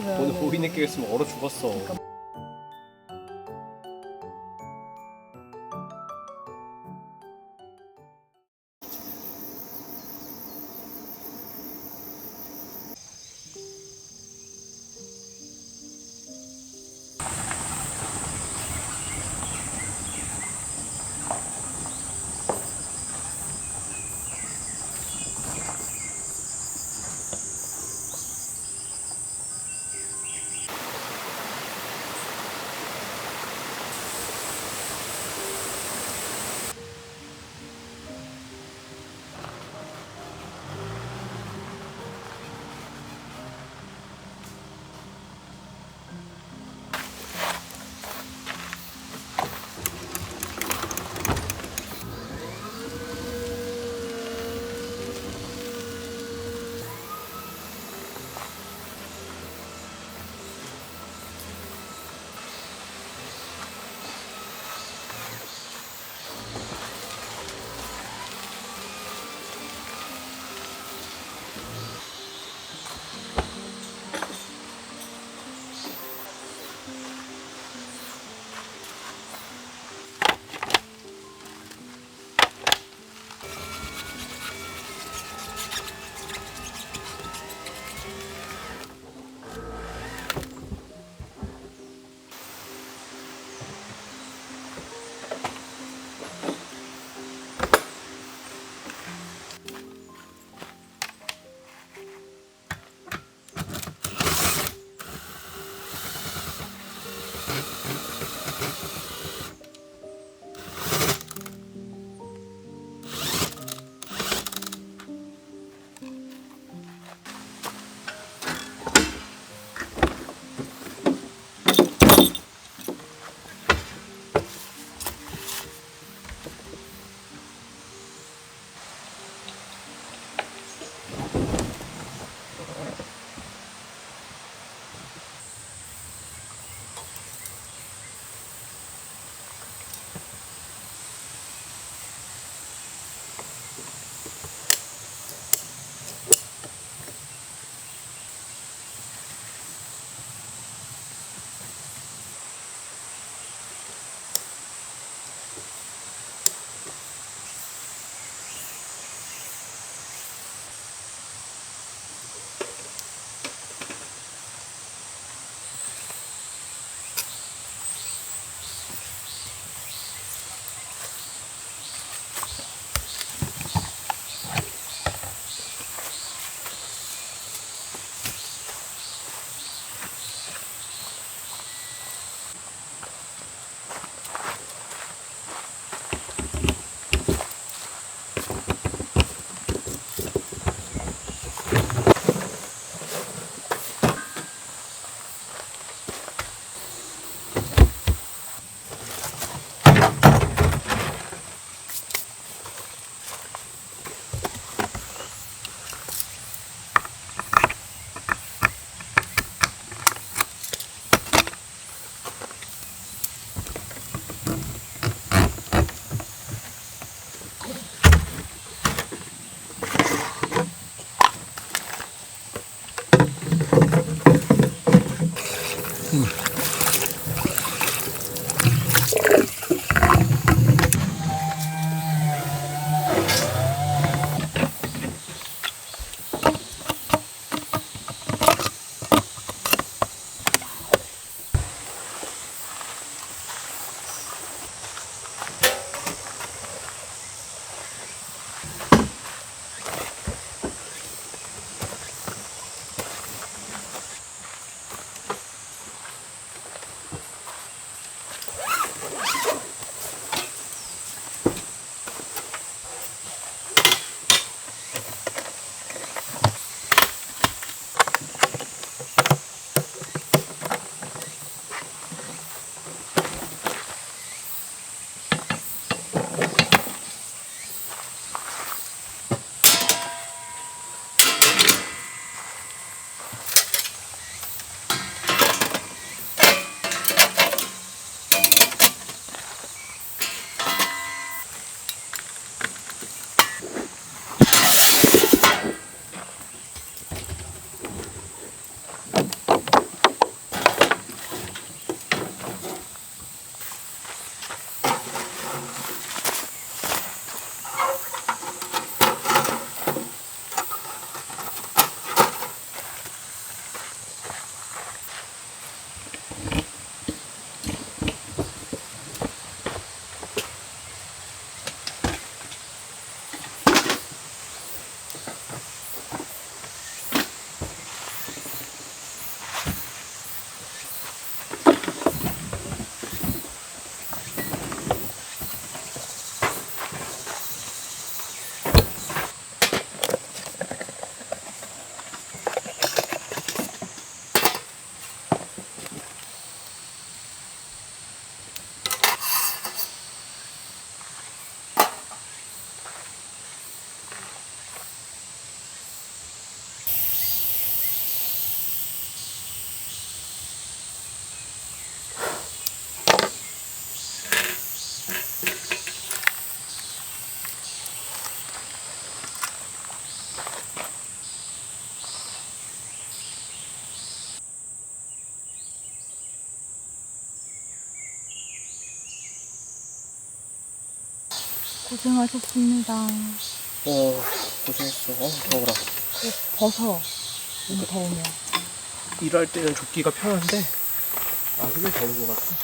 끼겠으면 오늘 보이는 끼겠으면 얼어 죽었어. 고생하셨습니다. 고생했어. 더워라. 옷 벗어. 너무 더우면. 일할 때는 좁기가 편한데 아직은 더운 것 같아.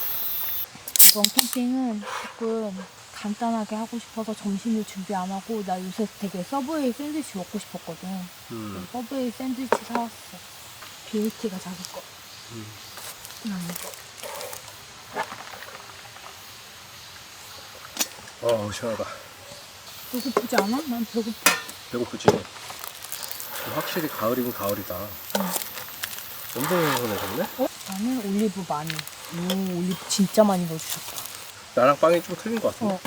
이번 캠핑은 조금 간단하게 하고 싶어서 점심을 준비 안 하고, 나 요새 되게 서브웨이 샌드위치 먹고 싶었거든. 그래서 서브웨이 샌드위치 사왔어. BLT가 자기 거. 그냥 이거. 시원하다. 배고프지 않아? 난 배고파. 배고프지? 확실히 가을이긴 가을이다. 엄청 선선해졌네? 나는 올리브 많이. 올리브 진짜 많이 넣어주셨다. 나랑 빵이 좀 틀린 것 같은데?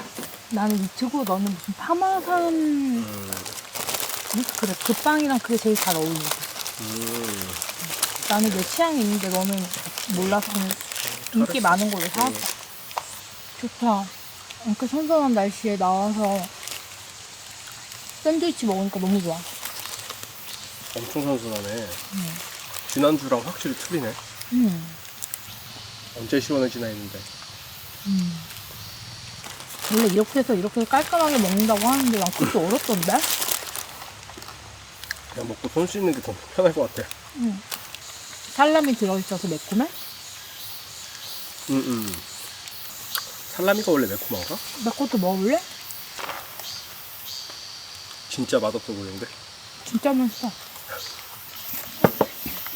나는 위트고 너는 무슨 파마산. 그래, 그 빵이랑 그게 제일 잘 어울려. 나는 내 취향이 있는데 너는 몰라서 그냥 인기 많은 걸로 사왔다. 좋다. 이렇게 선선한 날씨에 나와서 샌드위치 먹으니까 너무 좋아. 엄청 선선하네. 지난주랑 확실히 틀리네. 언제 시원해지나 했는데. 원래 이렇게 해서 이렇게 깔끔하게 먹는다고 하는데 난 그것도 어렵던데? 그냥 먹고 손 씻는 게 더 편할 것 같아. 살라미 들어있어서 매콤해? 살라미가 원래 매콤한가? 나 그것도 먹을래? 진짜 맛없어 보이는데? 진짜 맛있어.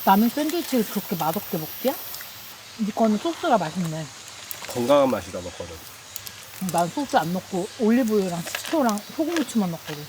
남의 샌드위치를 그렇게 맛없게 먹지야? 네 거는 소스가 맛있네. 건강한 맛이다 먹거든. 난 소스 안 넣고 올리브유랑 식초랑 소금 후추만 넣거든.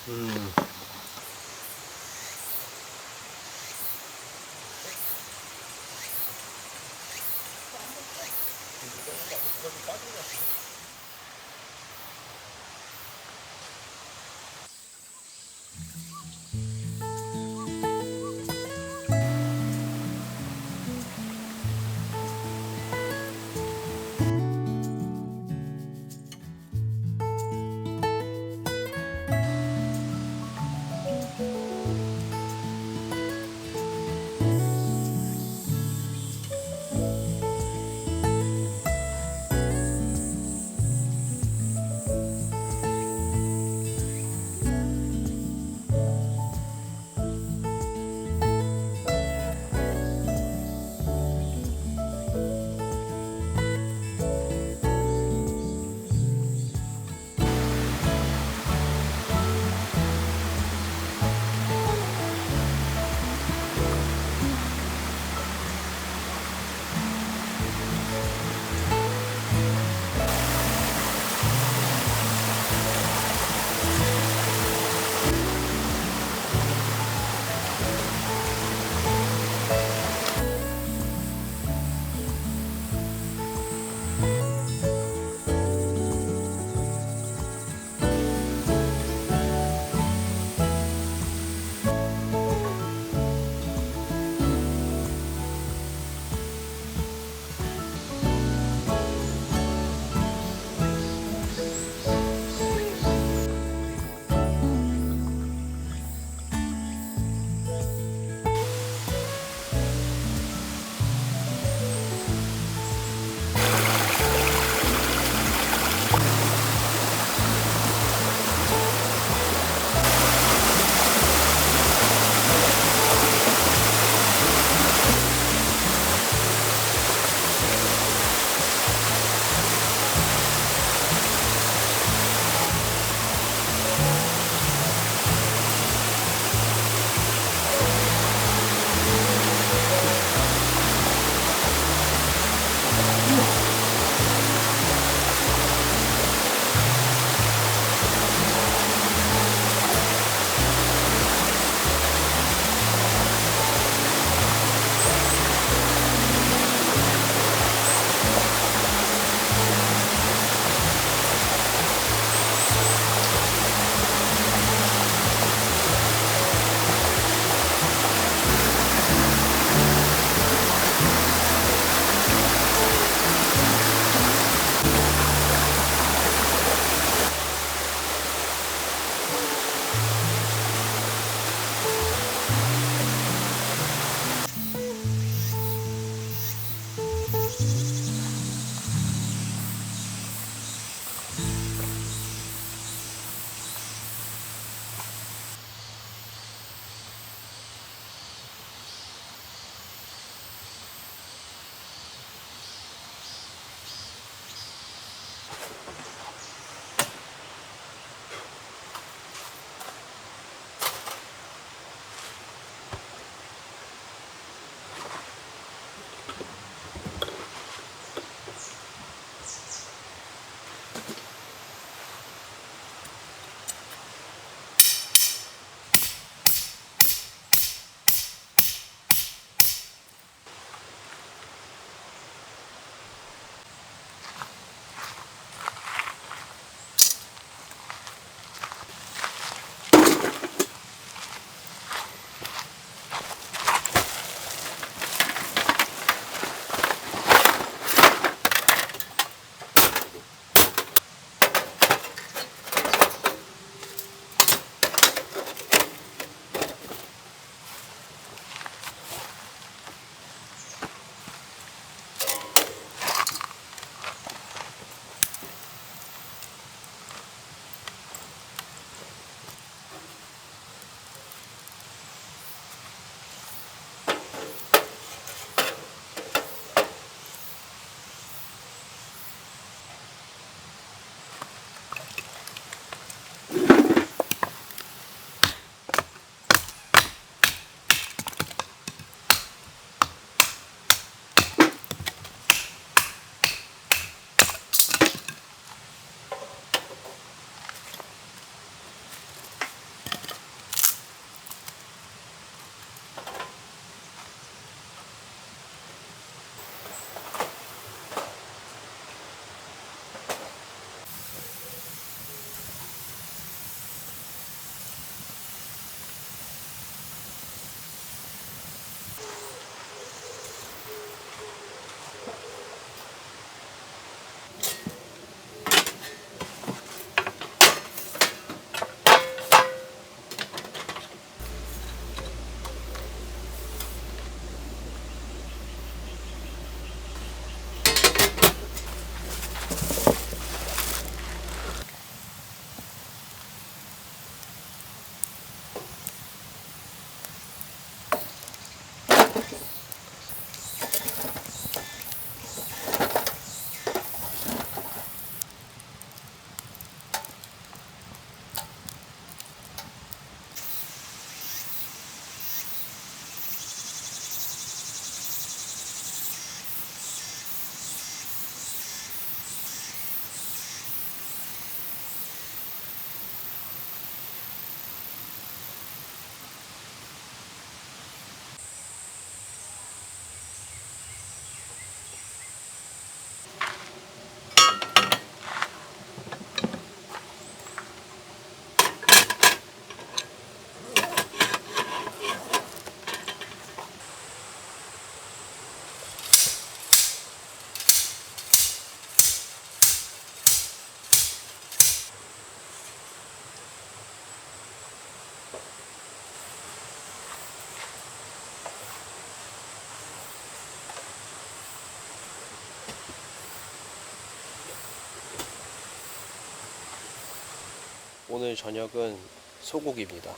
오늘 저녁은 소고기입니다.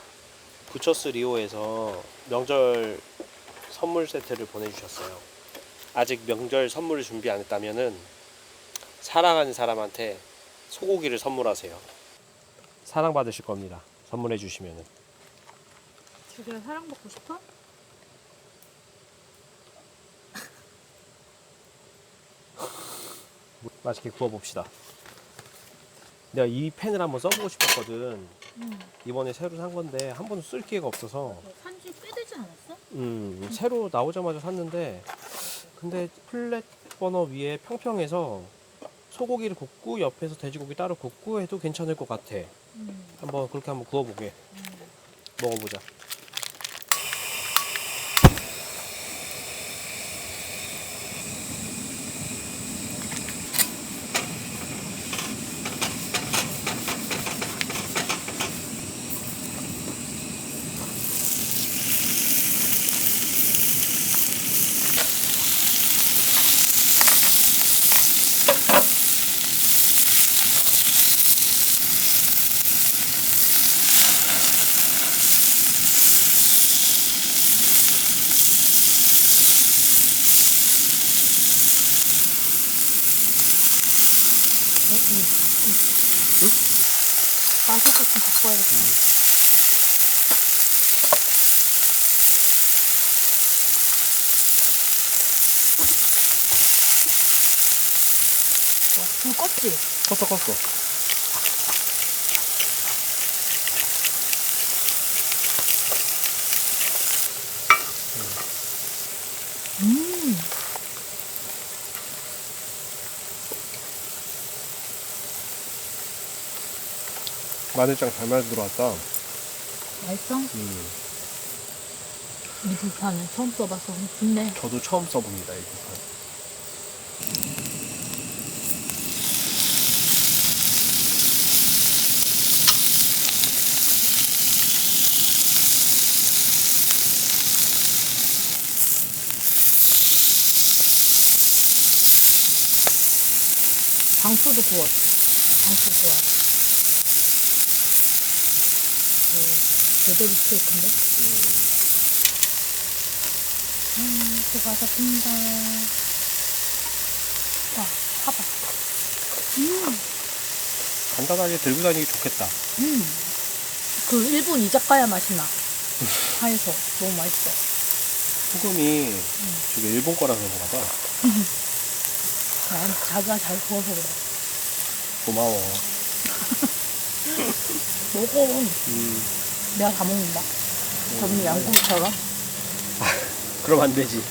부처스 리오에서 명절 선물 세트를 보내주셨어요. 아직 명절 선물을 준비 안 했다면은 사랑하는 사람한테 소고기를 선물하세요. 사랑받으실 겁니다. 선물해 주시면은. 주기가 사랑받고 싶어? 맛있게 구워봅시다. 내가 이 팬을 한번 써보고 싶었거든. 이번에 새로 산 건데 한 번도 쓸 기회가 없어서 산지 꽤 되지 않았어? 새로 나오자마자 샀는데, 근데 플랫 버너 위에 평평해서 소고기를 굽고 옆에서 돼지고기 따로 굽고 해도 괜찮을 것 같아. 한번 그렇게 한번 구워보게. 먹어보자. 맛있게 좀 바꿔야겠다. 불 껐지? 껐어. 마늘장 잘 만들어 들어왔다. 맛있어? 이 불판은 처음 써봐서 좋네. 저도 처음 써봅니다, 이 부분. 장수도 구웠어. 장수 좋아해. 제대로 스테이크인데? 수고하셨습니다. 와, 봐봐. 간단하게 들고 다니기 좋겠다. 그 일본 이자카야 맛이 나. 차에서 너무 맛있어. 소금이 저게 일본 거라서 그런가 봐. 난 자기가 잘 구워서 그래. 고마워. 먹어. 내가 다 먹는다. 저는 양고기처럼. 그럼 안 되지.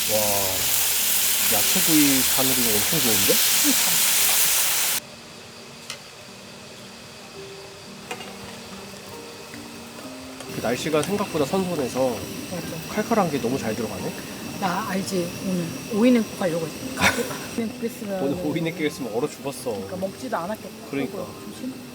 와, 야채구이 바늘이 엄청 좋은데? 그 날씨가 생각보다 선선해서 맞아. 칼칼한 게 너무 잘 들어가네. 나 알지? 오늘 오이냉국 가려고 했어. 오이냉국 했으면. 오늘 오이냉국 했으면 얼어 죽었어. 그러니까 먹지도 않았겠다. 그러니까. 아이고야, 조심.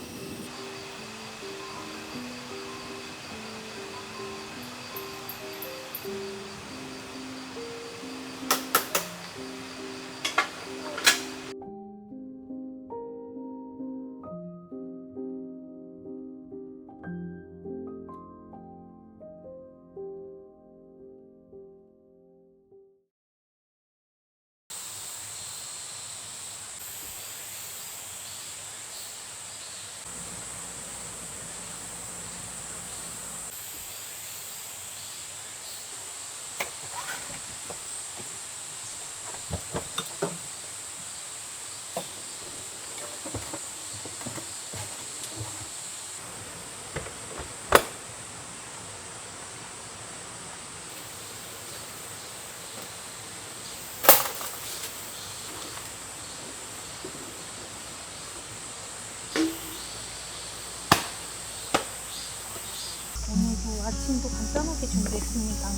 그리고 아침도 간단하게 준비했습니다.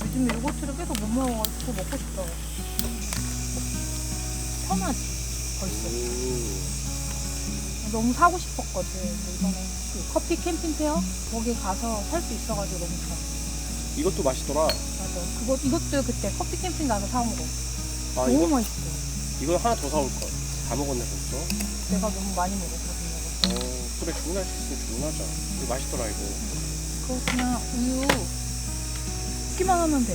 요즘에 요거트를 계속 못 먹어가지고 먹고 싶더라고. 편하지, 벌써. 너무 사고 싶었거든. 이번에 그 커피 캠핑 페어 거기 가서 살 수 있어가지고 너무 좋아. 이것도 맛있더라. 맞아. 이것도 그때 커피 캠핑 가서 사온 거. 아, 너무 이거 맛있어. 이거 하나 더 사올 걸. 다 먹었네 벌써. 내가 너무 많이 먹었거든요. 그래 주문할 수 있으면 주문하자. 이거 맛있더라 이거. 그거 그냥 우유 붓기만 하면 돼.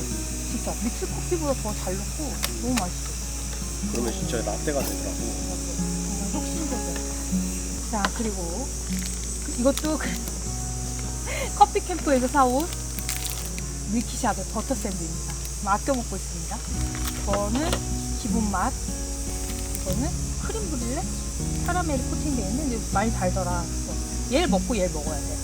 진짜 믹스 커피보다 더 잘 넣고 너무 맛있어. 그러면 진짜 라떼가 되더라고. 정말 혁신적이야. 자, 그리고 이것도 커피 캠프에서 사온 밀키샷의 버터 샌드입니다. 아껴 먹고 있습니다. 이거는 기본 맛. 이거는 크림 브릴레? 카라멜이 코팅되어 있는데 많이 달더라. 그래서 얘를 먹고 얘를 먹어야 돼.